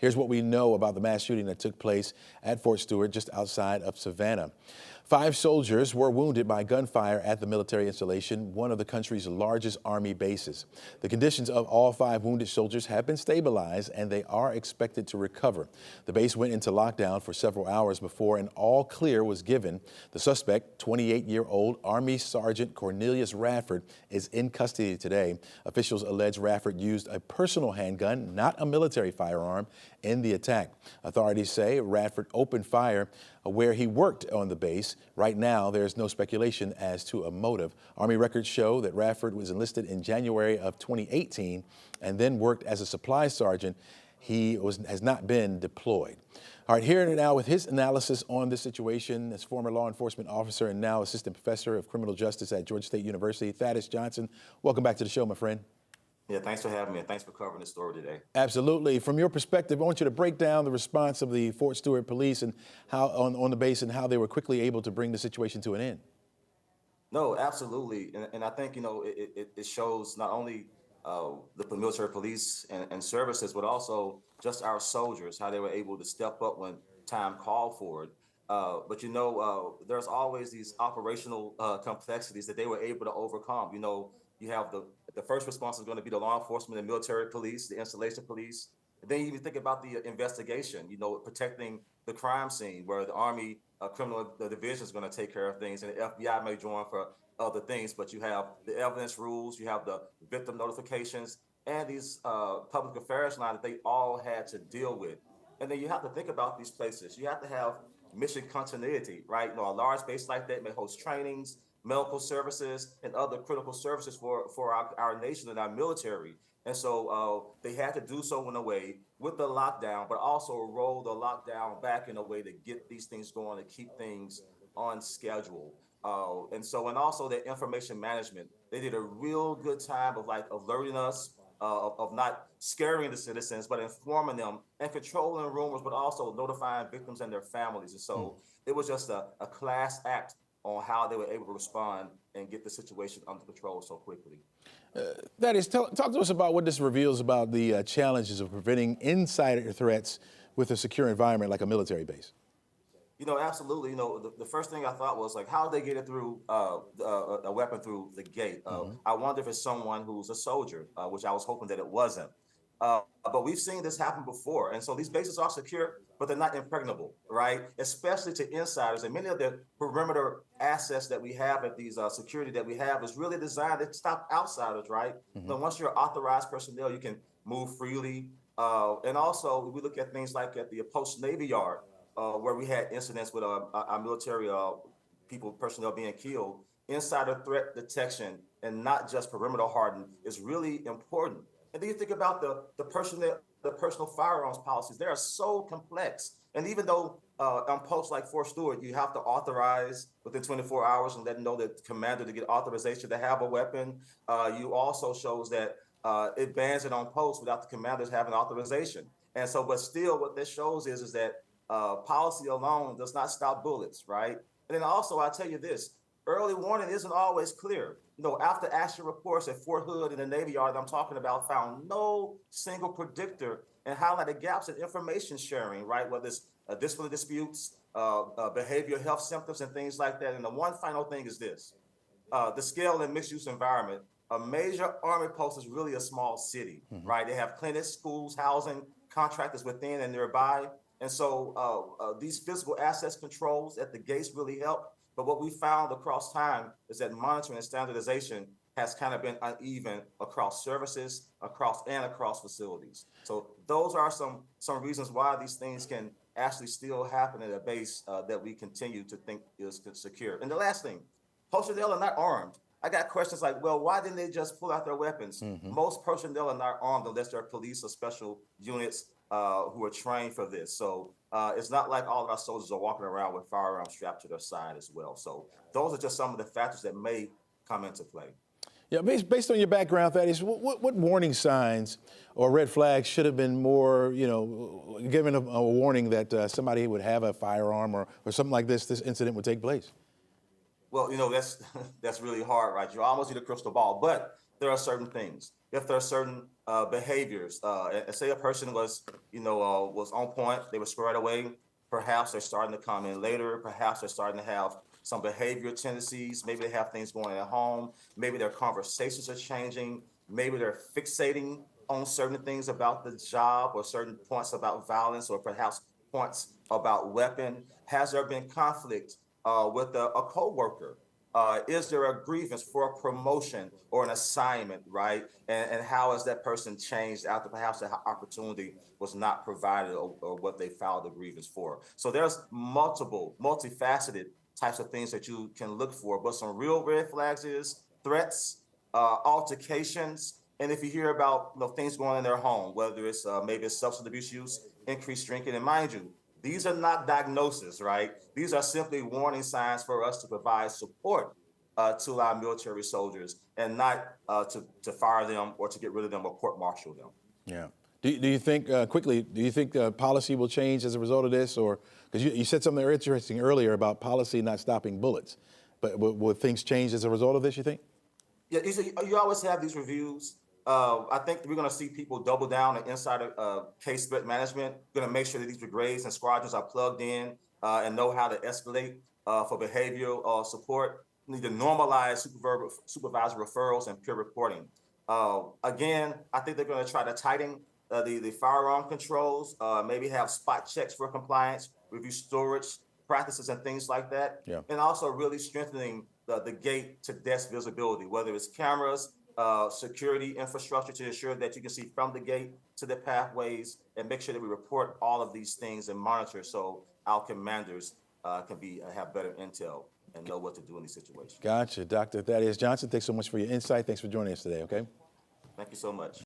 Here's what we know about the mass shooting that took place at Fort Stewart just outside of Savannah. 5 soldiers were wounded by gunfire at the military installation, one of the country's largest Army bases. The conditions of all 5 wounded soldiers have been stabilized and they are expected to recover. The base went into lockdown for several hours before an all clear was given. The suspect, 28-year-old Army Sergeant Cornelius Radford, is in custody today. Officials allege Radford used a personal handgun, not a military firearm, in the attack. Authorities say Radford opened fire where he worked on the base. Right now, there's no speculation as to a motive. Army records show that Radford was enlisted in January of 2018 and then worked as a supply sergeant. He has not been deployed. All right, here and now with his analysis on this situation as former law enforcement officer and now assistant professor of criminal justice at Georgia State University, Thaddeus Johnson. Welcome back to the show, my friend. Yeah, thanks for having me, and thanks for covering this story today. Absolutely. From your perspective, I want you to break down the response of the Fort Stewart police and how on the base and how they were quickly able to bring the situation to an end. No, absolutely, and I think it shows not only the military police and services, but also just our soldiers, how they were able to step up when time called for it. But there's always these operational complexities that they were able to overcome. You have the first response is going to be the law enforcement and military police, the installation police. And then you even think about the investigation, protecting the crime scene where the Army criminal division is going to take care of things and the FBI may join for other things. But you have the evidence rules, you have the victim notifications, and these public affairs lines that they all had to deal with. And then you have to think about these places. You have to have mission continuity, right? A large base like that may host trainings, medical services, and other critical services for our nation and our military. And so they had to do so in a way with the lockdown, but also roll the lockdown back in a way to get these things going, to keep things on schedule. And also their information management. They did a real good time of alerting us, of not scaring the citizens, but informing them and controlling rumors, but also notifying victims and their families. And so it was just a class act on how they were able to respond and get the situation under control so quickly. That is, talk to us about what this reveals about the challenges of preventing insider threats with a secure environment like a military base. Absolutely. The first thing I thought was how did they get it through a weapon through the gate? I wonder if it's someone who's a soldier, which I was hoping that it wasn't. But we've seen this happen before. And so these bases are secure, but they're not impregnable, right? Especially to insiders. And many of the perimeter assets that we have at these security that we have is really designed to stop outsiders, right? But once you're authorized personnel, you can move freely. And also we look at things like at the Post Navy Yard, where we had incidents with our military personnel being killed. Insider threat detection and not just perimeter hardened is really important. And then you think about the personal firearms policies. They are so complex. And even though on posts like Fort Stewart, you have to authorize within 24 hours and let them know the commander to get authorization to have a weapon, you also shows that it bans it on posts without the commanders having authorization. And so, but still what this shows is that policy alone does not stop bullets, right? And then also, I'll tell you this, early warning isn't always clear. After action reports at Fort Hood and the Navy Yard that I'm talking about found no single predictor and highlighted gaps in information sharing, right? Whether it's disciplinary disputes, behavioral health symptoms and things like that. And the one final thing is this, the scale and mixed use environment. A major Army post is really a small city, right? They have clinics, schools, housing, contractors within and nearby. And so these physical assets controls at the gates really help. But what we found across time is that monitoring and standardization has kind of been uneven across services, across facilities. So those are some reasons why these things can actually still happen at a base that we continue to think is secure. And the last thing, personnel are not armed. I got questions like, well, why didn't they just pull out their weapons? Most personnel are not armed unless they're police or special units who are trained for this. So it's not like all of our soldiers are walking around with firearms strapped to their side as well. So those are just some of the factors that may come into play. Yeah, based on your background, Thaddeus, what warning signs or red flags should have been more, given a warning that somebody would have a firearm or something like this incident would take place? Well, that's really hard, right? You almost need a crystal ball, but there are certain things. if there are certain behaviors. And say a person was, was on point, they were squared away. Perhaps they're starting to come in later. Perhaps they're starting to have some behavioral tendencies. Maybe they have things going at home. Maybe their conversations are changing. Maybe they're fixating on certain things about the job or certain points about violence or perhaps points about weapon. Has there been conflict with a coworker? Is there a grievance for a promotion or an assignment, right? And how has that person changed after perhaps the opportunity was not provided or what they filed a grievance for? So there's multifaceted types of things that you can look for, but some real red flags is threats, altercations, and if you hear about things going on in their home, whether it's maybe it's substance abuse use, increased drinking, and mind you, these are not diagnoses, right? These are simply warning signs for us to provide support to our military soldiers and not to fire them or to get rid of them or court-martial them. Yeah. Do you think, quickly, do you think policy will change as a result of this? Or, because you said something interesting earlier about policy not stopping bullets, but will things change as a result of this, you think? Yeah, you always have these reviews. I think we're going to see people double down on insider case threat management. Going to make sure that these brigades and squadrons are plugged in and know how to escalate for behavioral support. We need to normalize supervisor referrals and peer reporting. Again, I think they're going to try to tighten the firearm controls, maybe have spot checks for compliance, review storage practices and things like that. Yeah. And also really strengthening the gate to desk visibility, whether it's cameras, security infrastructure to ensure that you can see from the gate to the pathways, and make sure that we report all of these things and monitor so our commanders can have better intel and know what to do in these situations. Gotcha. Dr. Thaddeus Johnson, thanks so much for your insight. Thanks for joining us today, okay? Thank you so much.